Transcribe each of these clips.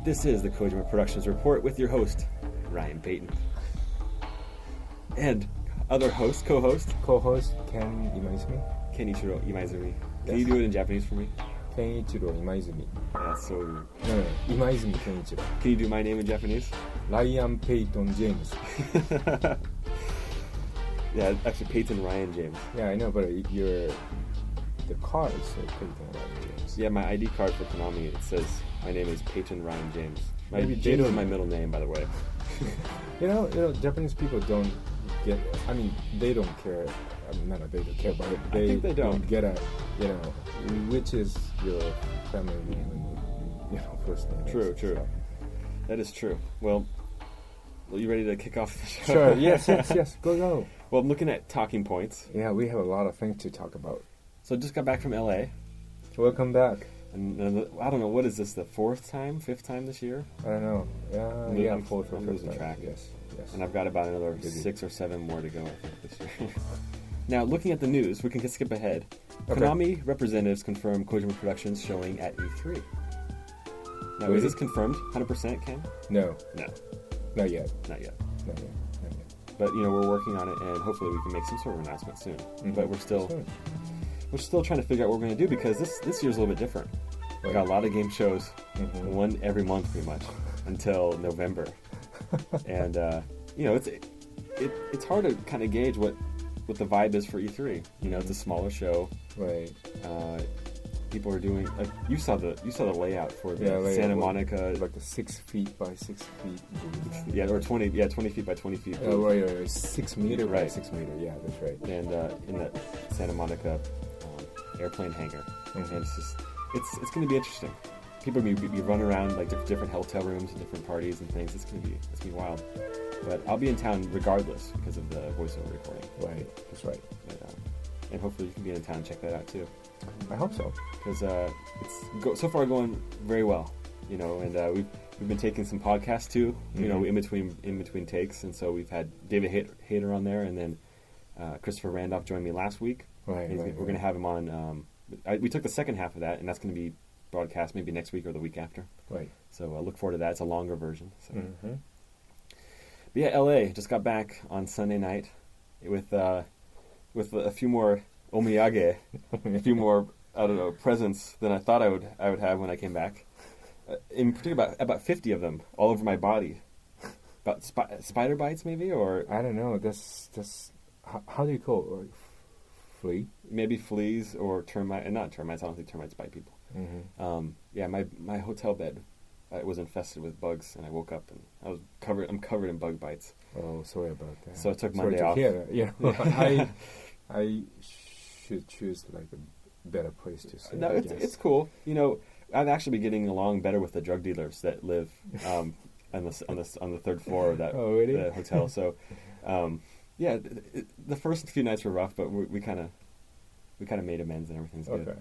This is the Kojima Productions Report with your host, Ryan Payton. And other host, co-host, Ken Imaizumi. Imaizumi. Can Yes. you do it in Japanese for me? Ken Imaizumi. Yeah, so... No, Imaizumi Kenichiro. Can you do my name in Japanese? Ryan Payton James. Yeah, actually Payton Ryan James. Yeah, I know, but the card says Payton Ryan James. Yeah, my ID card for Konami, it says my name is Payton Ryan James. Maybe James they is my middle name, by the way. You know, Japanese people don't get. I mean, they don't care. Not they don't care, but I think they don't get a. Which is your family name and first name. True. So. That is true. Well, are you ready to kick off the show? Sure. Yes. Go. Well, I'm looking at talking points. Yeah, we have a lot of things to talk about. So I just got back from LA. Welcome back. And I don't know, what is this, the fifth time this year? I don't know. Yeah, fourth or I'm fifth losing time. track. Yes. And I've got about another 6 or 7 more to go, I think, this year. Now, looking at the news, we can skip ahead. Okay. Konami representatives confirmed Kojima Productions showing at E3. Now, Really? is this confirmed 100%, Ken? No, No, not yet. not yet. Not yet. But, we're working on it, and hopefully we can make some sort of announcement soon. Mhm. But we're still trying to figure out what we're going to do, because this year's a little bit different. We got a lot of game shows, one every month pretty much, until November. And, it's hard to kind of gauge what the vibe is for E3. It's a smaller show. Right. People are doing, like, you saw the layout for the Santa Monica. Like a 6 feet by 6 feet. Yeah, or 20 feet by 20 feet. Right. 6 meter by Right. 6 meter. Yeah, that's right. And in that Santa Monica airplane hangar. And it's going to be interesting. People be running around like different hotel rooms and different parties and things. It's gonna be wild. But I'll be in town regardless because of the voiceover recording. Right, that's right. And hopefully you can be in town and check that out too. I hope so. Because it's so far going very well. And we've been taking some podcasts too. In between takes, and so we've had David Hayter on there, and then Christopher Randolph joined me last week. Right. We're gonna have him on. We took the second half of that, and that's gonna be broadcast maybe next week or the week after. Right. So look forward to that. It's a longer version. So. Mm-hmm. But yeah, LA just got back on Sunday night with a few more omiyage, a few more presents than I thought I would have when I came back. In particular, about 50 of them all over my body. About spider bites maybe, or I don't know. That's how do you call it? Flea? Maybe fleas or termites. Not termites. I don't think termites bite people. Mm-hmm. My hotel bed was infested with bugs, and I woke up and I'm covered in bug bites. Oh, sorry about that. So I took sorry Monday to off. Hear that. Yeah, I should choose like a better place to stay. No, it's cool. I've actually been getting along better with the drug dealers that live on the third floor of that the hotel. So, the first few nights were rough, but we kind of made amends and everything's good. Okay.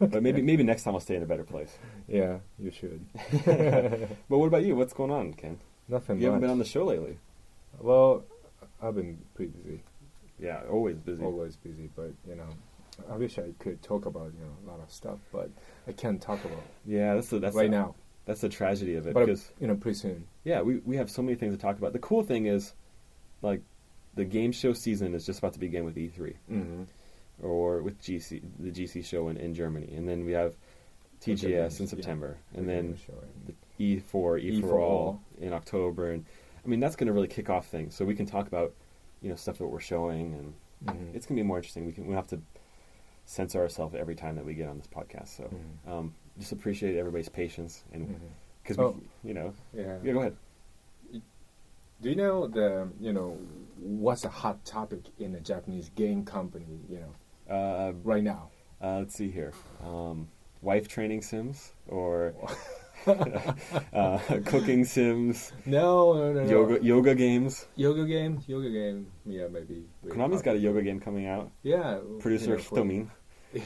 But maybe next time I'll stay in a better place. Yeah, you should. But what about you? What's going on, Ken? Nothing. You haven't been on the show lately. Well, I've been pretty busy. Yeah, always busy. Always busy, but I wish I could talk about a lot of stuff, but I can't talk about. Yeah, that's right now. That's the tragedy of it. But because pretty soon. Yeah, we have so many things to talk about. The cool thing is, like, the game show season is just about to begin with E3. Mm-hmm. Or with the GC show in Germany, and then we have TGS in September, and then the E4 for all in October, and I mean that's going to really kick off things. So we can talk about stuff that we're showing, and it's going to be more interesting. We have to censor ourselves every time that we get on this podcast. So just appreciate everybody's patience, and because yeah, go ahead. Do you know what's a hot topic in a Japanese game company? Right now. Let's see here. Wife training sims or cooking sims. No. Yoga games. Yoga game. Yeah, maybe. Konami's got a yoga game coming out. Yeah. Producer Hitomin.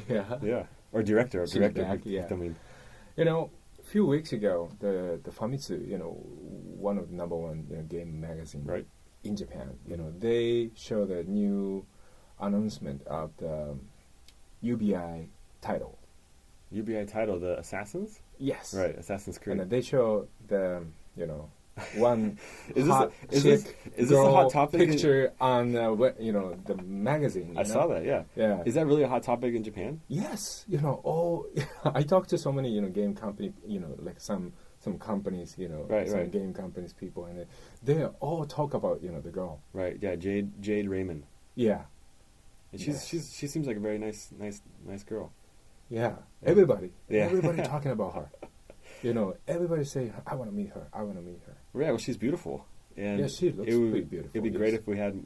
Yeah. Yeah. Or director yeah. Hitomin. A few weeks ago, the Famitsu, one of the number one game magazine in Japan, they showed a new announcement of the UBI title. UBI title, the Assassins? Yes. Right, Assassin's Creed. And they show the, one is hot this a hot topic picture on, the magazine. I saw that, yeah. Yeah. Is that really a hot topic in Japan? Yes. I talked to so many, game company, like some companies, some game companies people, and they all talk about, the girl. Right, yeah, Jade Raymond. Yeah. And she seems like a very nice girl. Yeah, everybody talking about her. Everybody say, I want to meet her. I want to meet her. Yeah, well, she's beautiful. And yeah, she looks pretty beautiful. It'd be great if we had,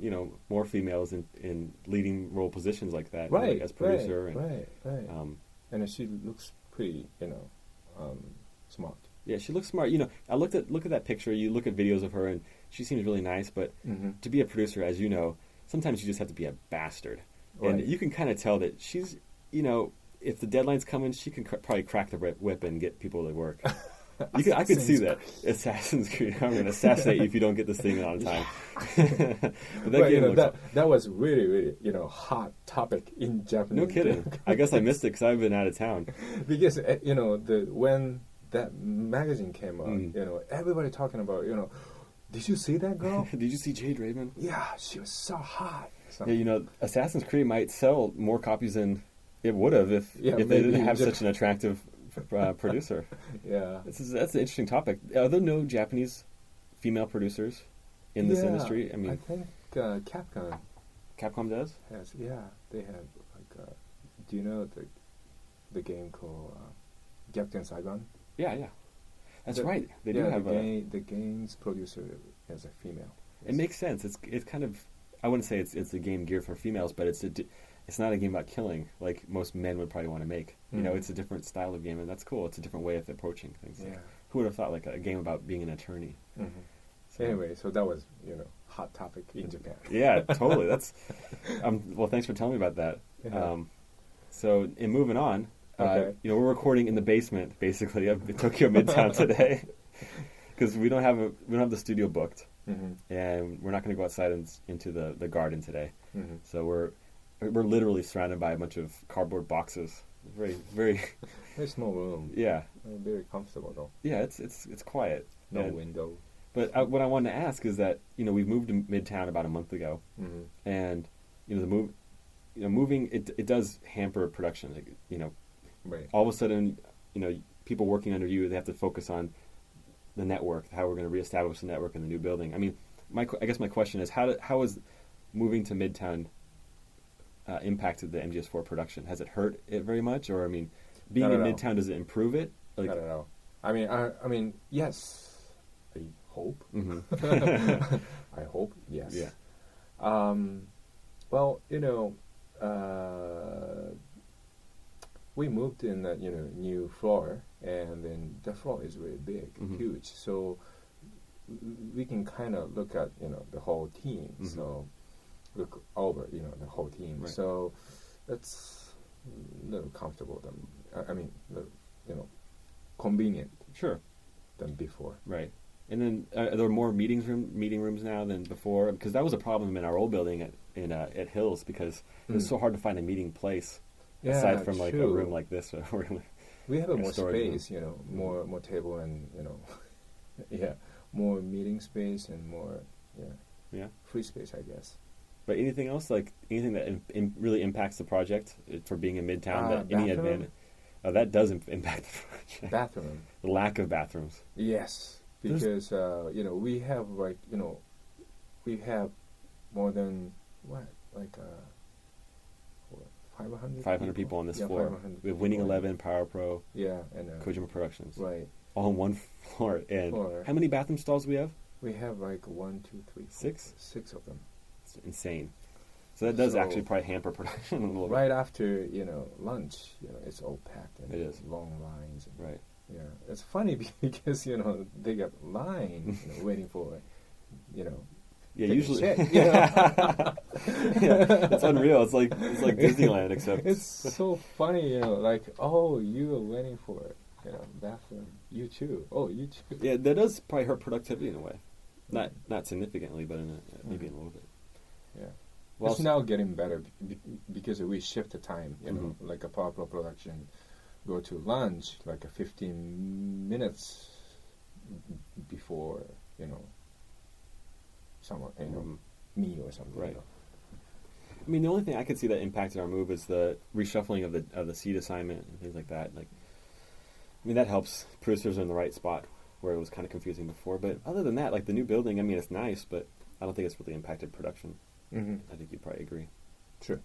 more females in leading role positions like that. Right, as producer. Right. And she looks pretty, smart. Yeah, she looks smart. I look at that picture. You look at videos of her, and she seems really nice. But to be a producer, as you know, sometimes you just have to be a bastard. Right. And you can kind of tell that she's, if the deadline's coming, she can probably crack the whip and get people to work. I could see that. Assassin's Creed. I'm going to assassinate you if you don't get this thing on time. But that was really, really, hot topic in Japanese. No kidding. I guess I missed it because I've been out of town. Because, when that magazine came out, everybody talking about, did you see that girl? Did you see Jade Raymond? Yeah, she was so hot. Yeah, Assassin's Creed might sell more copies than it would have if they didn't have such an attractive producer. Yeah, that's an interesting topic. Are there no Japanese female producers in this industry? I mean, I think Capcom. Capcom does? Yeah, they have do you know the game called Gyakuten Saigon? Yeah. That's right. They do have the game's producer is a female. It makes sense. It's kind of, I wouldn't say it's a game geared for females, but it's not a game about killing like most men would probably want to make. It's a different style of game, and that's cool. It's a different way of approaching things. Yeah. Who would have thought like a game about being an attorney? So, anyway, so that was hot topic in Japan. Yeah, totally. That's well. Thanks for telling me about that. Yeah. So in moving on, okay. We're recording in the basement basically of Tokyo Midtown today because we don't have the studio booked, and we're not going to go outside into the garden today. So we're literally surrounded by a bunch of cardboard boxes. Very, very, very small room. Yeah, very comfortable though. Yeah, it's quiet. No window. But what I wanted to ask is that we've moved to Midtown about a month ago, and moving it does hamper production. Like, right. All of a sudden, people working under you, they have to focus on the network, how we're going to reestablish the network in the new building. I mean, I guess my question is how is moving to Midtown impacted the MGS4 production? Has it hurt it very much, or being in Midtown, does it improve it? Like, I don't know. I mean, yes. I hope. I hope, yes. Yeah. Well, we moved in a new floor, and then the floor is really big, huge. So we can kind of look at the whole team. So look over the whole team. Right. So it's a little comfortable than convenient. Sure. Than before. Right. And then are there more meeting rooms now than before? Because that was a problem in our old building at Hills, because it was so hard to find a meeting place aside from like a room like this. We have more space, more table and more meeting space and more free space, I guess. But anything else, like anything that really impacts the project for being in Midtown? Any advantage? That does impact the project. Bathroom. The lack of bathrooms. Yes. Because we have we have more than 500 people on this floor. We have Winning 11, Power Pro, and Kojima Productions, right, all on one floor. And how many bathroom stalls do we have? We have 1, 2, 3, 4, 6 of them. It's insane. So that does actually probably hamper production a little bit. Right after lunch, it's all packed and it is long lines. And, right. Yeah, it's funny because they got line waiting for Yeah, usually. Yeah, it's unreal. It's like Disneyland, except it's so funny. Like, oh, you are waiting for bathroom. You too. Oh, you too. Yeah, that does probably hurt productivity in a way. Not significantly, but maybe in a little bit. Yeah. Well, It's now getting better because we shift the time. Like a Power Pro production, go to lunch like a 15 minutes before, someone, me or something. Right. I mean, the only thing I could see that impacted our move is the reshuffling of the seat assignment and things like that. Like, I mean, that helps. Producers are in the right spot where it was kind of confusing before. But other than that, like the new building, I mean, it's nice, but I don't think it's really impacted production. Mm-hmm. I think you'd probably agree. Sure.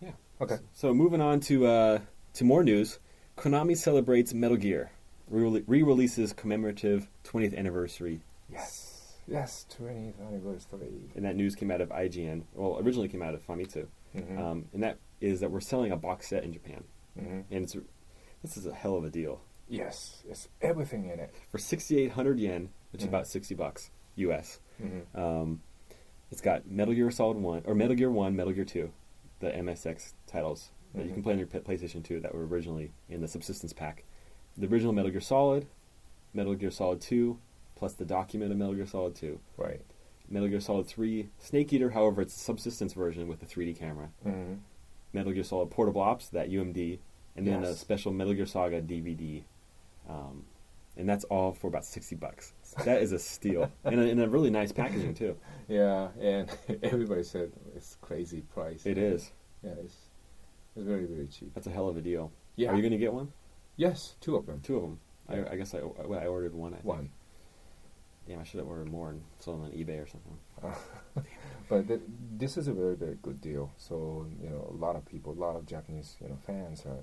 Yeah. Okay. So moving on to more news. Konami celebrates Metal Gear. Re-releases commemorative 20th anniversary. Yes, 20th anniversary. And that news came out of IGN. Well, originally came out of Famitsu. Mm-hmm. And that is that we're selling a box set in Japan. Mm-hmm. And this is a hell of a deal. Yes, it's everything in it. For 6,800 yen, which is about $60 US. Mm-hmm. It's got Metal Gear Solid 1, or Metal Gear 1, Metal Gear 2, the MSX titles that you can play on your PlayStation 2 that were originally in the Subsistence Pack. The original Metal Gear Solid 2, plus the document of Metal Gear Solid 2. Right. Metal Gear Solid 3, Snake Eater, however, it's a Subsistence version with the 3D camera. Mm-hmm. Metal Gear Solid Portable Ops, that UMD, and then a special Metal Gear Saga DVD. And that's all for about $60. That is a steal. and a really nice packaging, too. Yeah, and everybody said it's crazy price. It is. Yeah, it's very, very cheap. That's a hell of a deal. Yeah. Are you going to get one? Yes, 2 of them. 2 of them. Yeah. I guess I ordered one, I think. One. Damn, I should have ordered more and sold them on eBay or something. But this is a very, very good deal. So, a lot of people, a lot of Japanese, fans are,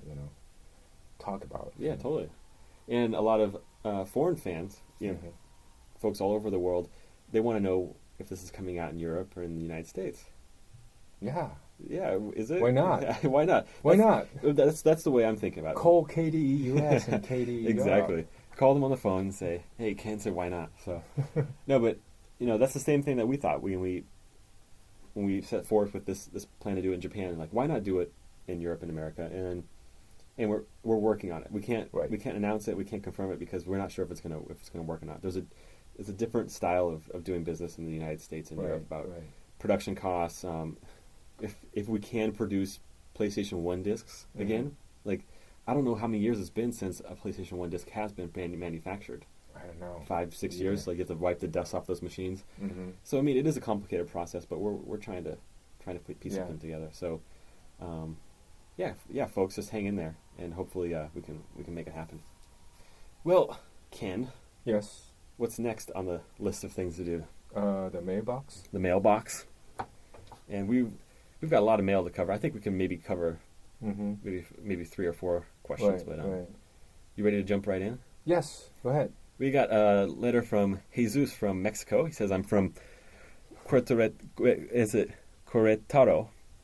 talk about it. Yeah, totally. And a lot of foreign fans, folks all over the world, they want to know if this is coming out in Europe or in the United States. Yeah. Yeah, is it? Why not? Why not? Why not? That's the way I'm thinking about it. Call KDE US and KDE Exactly. Europe. Call them on the phone and say, "Hey, Ken said why not?" So, no, but that's the same thing that we thought when we set forth with this plan to do it in Japan. Like, why not do it in Europe and America? And we're working on it. We can't announce it. We can't confirm it because we're not sure if it's gonna work or not. There's a different style of doing business in the United States and Europe about production costs. If we can produce PlayStation 1 discs again, like, I don't know how many years it's been since a PlayStation 1 disc has been manufactured. I don't know. 5-6 years. Like, you have to wipe the dust off those machines. Mm-hmm. So I mean, it is a complicated process, but we're trying to piece something together. So, folks, just hang in there, and hopefully we can make it happen. Well, Ken. Yes. What's next on the list of things to do? The mailbox. The mailbox. And we've got a lot of mail to cover. I think we can maybe cover maybe 3 or 4 questions. But you ready to jump right in? Yes. Go ahead. We got a letter from Jesus from Mexico. He says, "I'm from Querétaro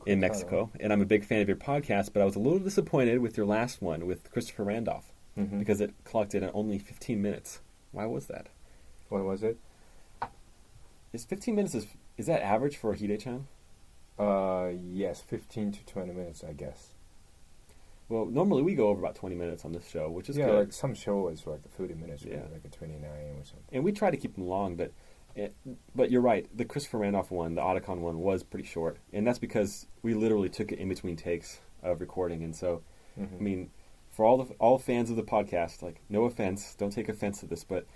in Mexico, and I'm a big fan of your podcast, but I was a little disappointed with your last one with Christopher Randolph because it clocked in at only 15 minutes. Why was that?" What was it? Is 15 minutes, is that average for a HIDECHAN? Yes, 15 to 20 minutes, I guess. Well, normally we go over about 20 minutes on this show, which is good. Yeah, like some show is like 30 minutes, like a 29 or something. And we try to keep them long, but you're right. The Christopher Randolph one, the Audicon one, was pretty short, and that's because we literally took it in between takes of recording. And so, I mean, for all fans of the podcast, like, no offense, don't take offense to this, but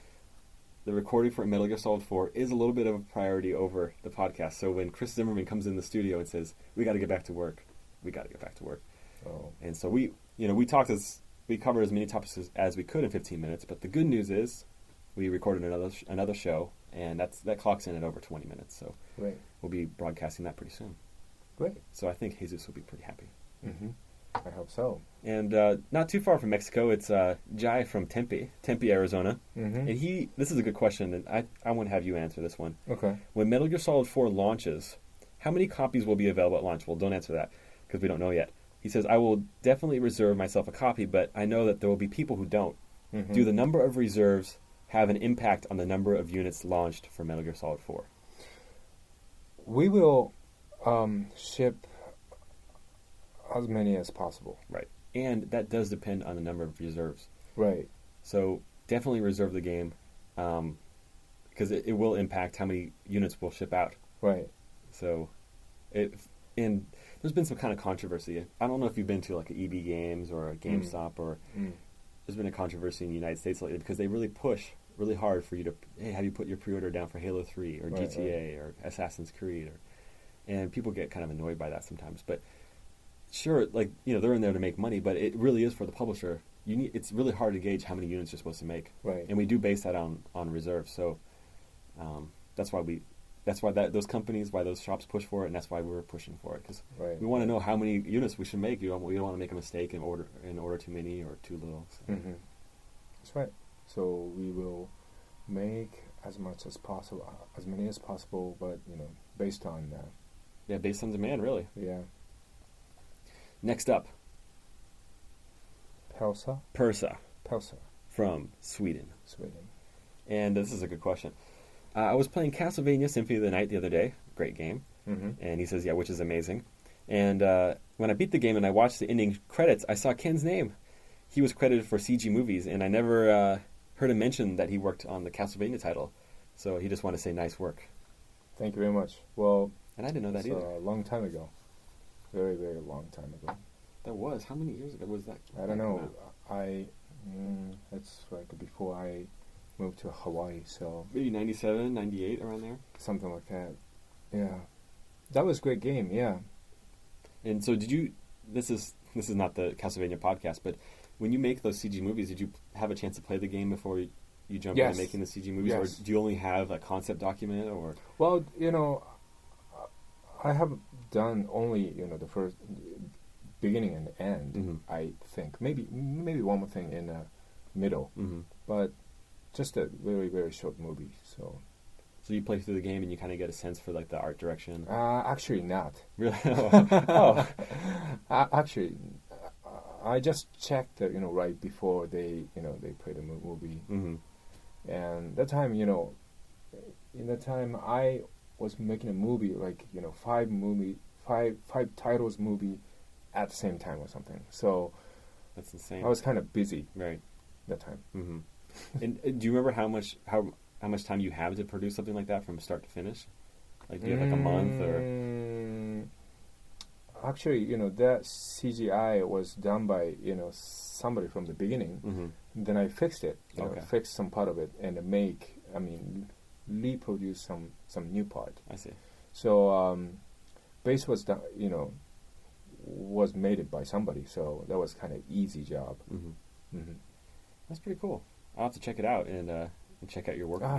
the recording for Metal Gear Solid 4 is a little bit of a priority over the podcast. So when Chris Zimmerman comes in the studio and says, "We got to get back to work," we got to get back to work. Oh. And so we covered as many topics as we could in 15 minutes. But the good news is, we recorded another show, and that clocks in at over 20 minutes. So we'll be broadcasting that pretty soon. Great. So I think Jesus will be pretty happy. Mm-hmm. I hope so. And not too far from Mexico, it's Jai from Tempe, Arizona. And this is a good question, and I want to have you answer this one. Okay. When Metal Gear Solid 4 launches, how many copies will be available at launch? Well, don't answer that, because we don't know yet. He says, "I will definitely reserve myself a copy, but I know that there will be people who don't. Do the number of reserves have an impact on the number of units launched for Metal Gear Solid 4? We will ship as many as possible. Right. And that does depend on the number of reserves. Right. So definitely reserve the game, because it will impact how many units we'll ship out. Right. So if and there's been some kind of controversy. I don't know if you've been to like a EB Games or a GameStop or there's been a controversy in the United States lately because they really push really hard for you to, hey, have you put your pre-order down for Halo 3 or GTA or Assassin's Creed, and people get kind of annoyed by that sometimes. But sure, like, you know, they're in there to make money, but it really is for the publisher. It's really hard to gauge how many units you're supposed to make, and we do base that on reserve. So that's why those companies, why those shops push for it, and that's why we're pushing for it, because we want to know how many units we should make. We don't want to make a mistake and order too many or too little. So. That's right. So we will make as much as possible, as many as possible, but you know, based on based on demand, really. Yeah. Next up, Persa from Sweden. Sweden. And this is a good question. I was playing Castlevania Symphony of the Night the other day. Great game. And he says, yeah, which is amazing. And when I beat the game and I watched the ending credits, I saw Ken's name. He was credited for CG Movies, and I never heard him mention that he worked on the Castlevania title. So he just wanted to say nice work. Thank you very much. Well, and I didn't know that either. A long time ago. Very, very long time ago. That was? How many years ago was that? I don't know. It's like before I moved to Hawaii, so... Maybe 97, 98, around there? Something like that. Yeah. That was a great game, yeah. And so did you... This is not the Castlevania podcast, but when you make those CG movies, did you have a chance to play the game before you jump into making the CG movies? Yes. Or do you only have a concept document? Or Well, you know, I have done only, you know, the first... beginning and end, I think. Maybe one more thing in the middle. But just a very, very short movie, so... So you play through the game and you kind of get a sense for, like, the art direction? Actually not. Really? Oh. Actually, I just checked, you know, right before they play the movie. And that time, you know, in that time, I was making a movie, like, you know, five titles movie at the same time or something. So... That's insane. I was kind of busy. Right. That time. And do you remember how much time you have to produce something like that from start to finish? Like, do you have like a month or? Actually, you know, that CGI was done by, you know, somebody from the beginning. Then I fixed it. You know, fixed some part of it and reproduce some new part. I see. So base was done, you know, was made it by somebody. So that was kind of easy job. That's pretty cool. I'll have to check it out and check out your work. No,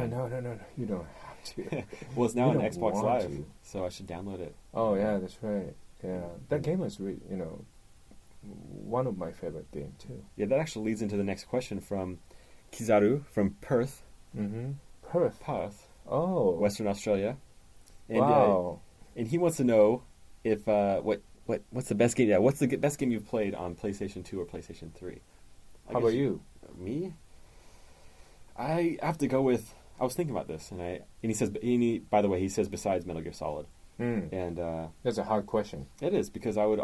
you don't have to. Well, it's now on Xbox Live, so I should download it. Oh yeah, that's right. Yeah, that game is really, you know, one of my favorite games too. Yeah, that actually leads into the next question from Kizaru from Perth. Perth. Oh, Western Australia. And, wow. And he wants to know if what's the best game? Yeah, what's the best game you've played on PlayStation 2 or PlayStation 3? How about you? Me? I have to go with. I was thinking about this, and he says. By the way, he says besides Metal Gear Solid. And that's a hard question. It is, because I would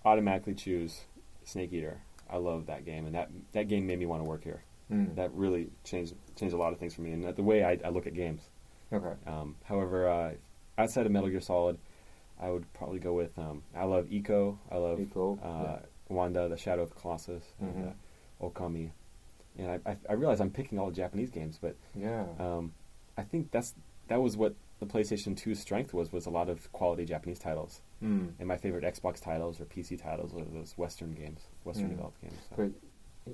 automatically choose Snake Eater. I love that game, and that game made me want to work here. That really changed a lot of things for me, and the way I look at games. Okay. However, outside of Metal Gear Solid, I would probably go with. I love Ico. I love Wanda, the Shadow of the Colossus, and Okami. And I realize I'm picking all the Japanese games, but I think that was what the PlayStation 2's strength was a lot of quality Japanese titles. And my favorite Xbox titles or PC titles were those Western games, Western developed games. So. But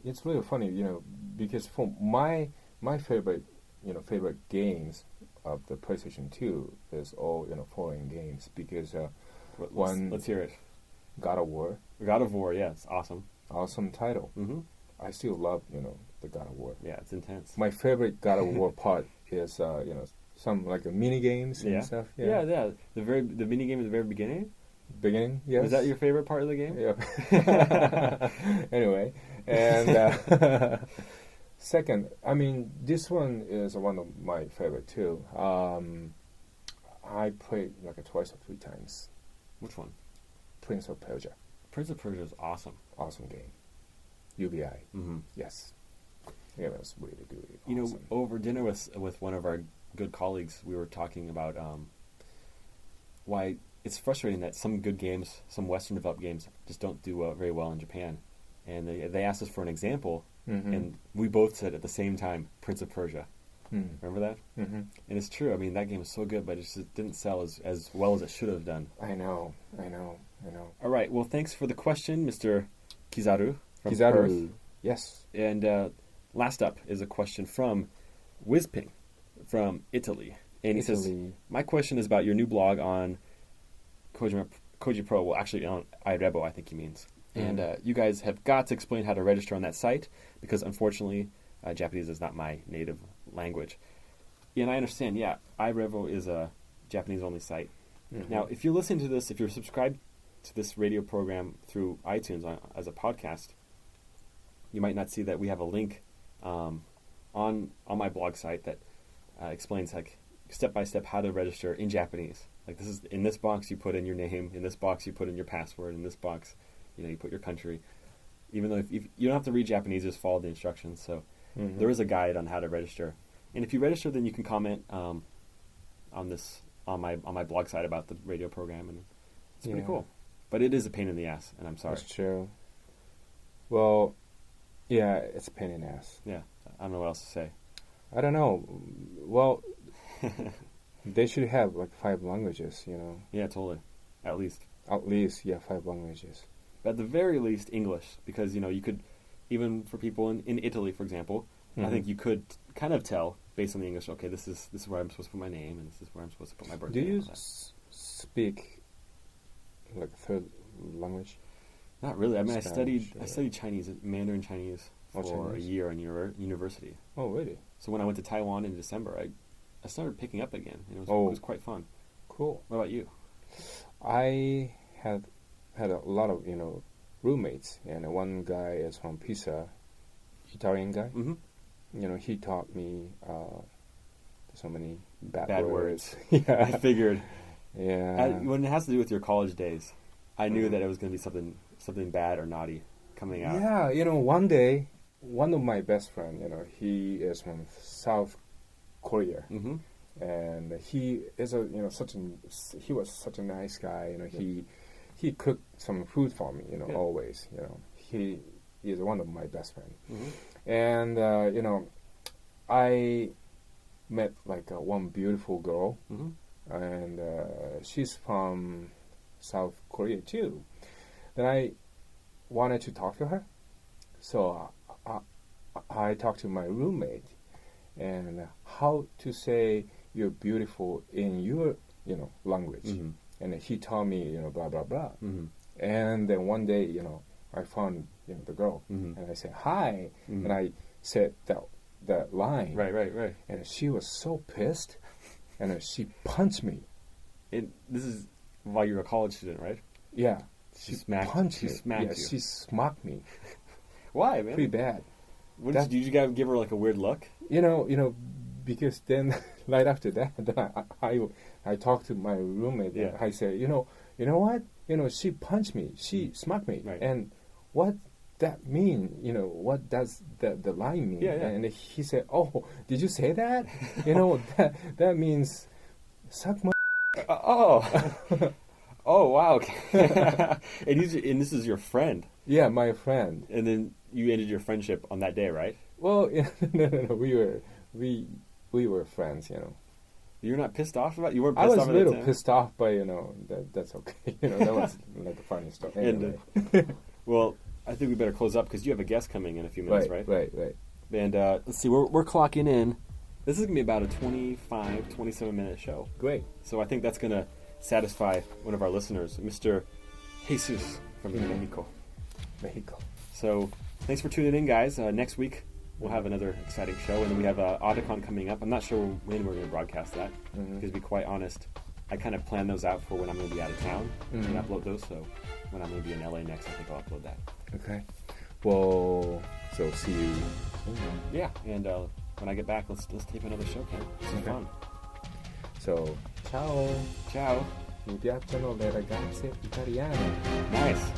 it's really funny, you know, because for my favorite games of the PlayStation 2 is all, you know, foreign games, because let's hear it. God of War. God of War, yeah, it's awesome. Awesome title. I still love, you know, the God of War. Yeah, it's intense. My favorite God of War part is, you know, some like the mini games and stuff. Yeah. The mini game at the very beginning. Yes. Was that your favorite part of the game? Yeah. Anyway, and second, I mean, this one is one of my favorite too. I played like twice or three times. Which one? Prince of Persia. Prince of Persia is awesome. Awesome game. UBI. Yes. Yeah, that was really good. You know, over dinner with one of our good colleagues, we were talking about why it's frustrating that some good games, some Western developed games, just don't do very well in Japan. And they asked us for an example, and we both said at the same time, Prince of Persia. Remember that? And it's true. I mean, that game is so good, but it just didn't sell as well as it should have done. I know. All right. Well, thanks for the question, Mr. Kizaru from Perth. Yes. And last up is a question from Wizping from Italy. And he says, my question is about your new blog on Koji Pro. Well, actually on iRebo, I think he means. And you guys have got to explain how to register on that site because, unfortunately, Japanese is not my native language. And I understand, iRevo is a Japanese-only site. Now, if you're listening to this, if you're subscribed to this radio program through iTunes as a podcast, you might not see that we have a link on my blog site that explains like step-by-step how to register in Japanese. Like this is in this box you put in your name, in this box you put in your password, in this box you put your country. Even though if you don't have to read Japanese, just follow the instructions. So there is a guide on how to register. And if you register, then you can comment on my blog site about the radio program, and it's pretty cool. But it is a pain in the ass, and I'm sorry. That's true. Well, yeah, it's a pain in the ass. Yeah, I don't know what else to say. I don't know. Well, they should have like 5 languages, Yeah, totally. At least, 5 languages. At the very least, English, because you could, even for people in Italy, for example, I think you could kind of tell based on the English. Okay, this is where I'm supposed to put my name, and this is where I'm supposed to put my birthday. Do you speak like a third language? Not really. I mean, Spanish, I studied Chinese, Mandarin Chinese, for a year in university. Oh, really? So when I went to Taiwan in December, I started picking up again. It was quite fun. Cool. What about you? I had a lot of roommates, and one guy is from Pisa, Italian guy. He taught me so many bad words. Yeah, I figured. Yeah. When it has to do with your college days, I knew that it was going to be something bad or naughty coming out. Yeah, one day, one of my best friends, he is from South Korea, and he is he was such a nice guy. He cooked some food for me, always. He is one of my best friends, and I met like one beautiful girl, and she's from South Korea too. Then I wanted to talk to her, so I talked to my roommate, and how to say you're beautiful in your language, and he told me blah blah blah, and then one day I found the girl, and I said hi, and I said that line, right, and she was so pissed, and she punched me. This is while you're a college student, right? Yeah. She smacked you. She smacked me. Why, man? Pretty bad. Did you guys give her like a weird look? Because then right after that, then I talked to my roommate. Yeah. And I said, you know what? She punched me. She smacked me. Right. And what that mean? What does the line mean? Yeah. And he said, oh, did you say that? that means suck my. Oh wow! and this is your friend. Yeah, my friend. And then you ended your friendship on that day, right? Well, no. We were friends, You're not pissed off about? You weren't I pissed was off a little at the time? pissed off, but that's okay. That was like a funny story. Anyway. Well, I think we better close up because you have a guest coming in a few minutes, right? Right. And let's see, we're clocking in. This is going to be about a 25, 27-minute show. Great. So I think that's going to satisfy one of our listeners, Mr. Jesus from Mexico. So thanks for tuning in, guys. Next week we'll have another exciting show, and then we have HIDECHAN coming up. I'm not sure when we're going to broadcast that, because to be quite honest, I kind of plan those out for when I'm going to be out of town and upload those. So when I'm going to be in LA next, I think I'll upload that. Okay. Well, so see you soon. Yeah, and when I get back, let's tape another show, Ken. This is fun. So, ciao. Ciao. Mi piacciono le ragazze italiane. Nice.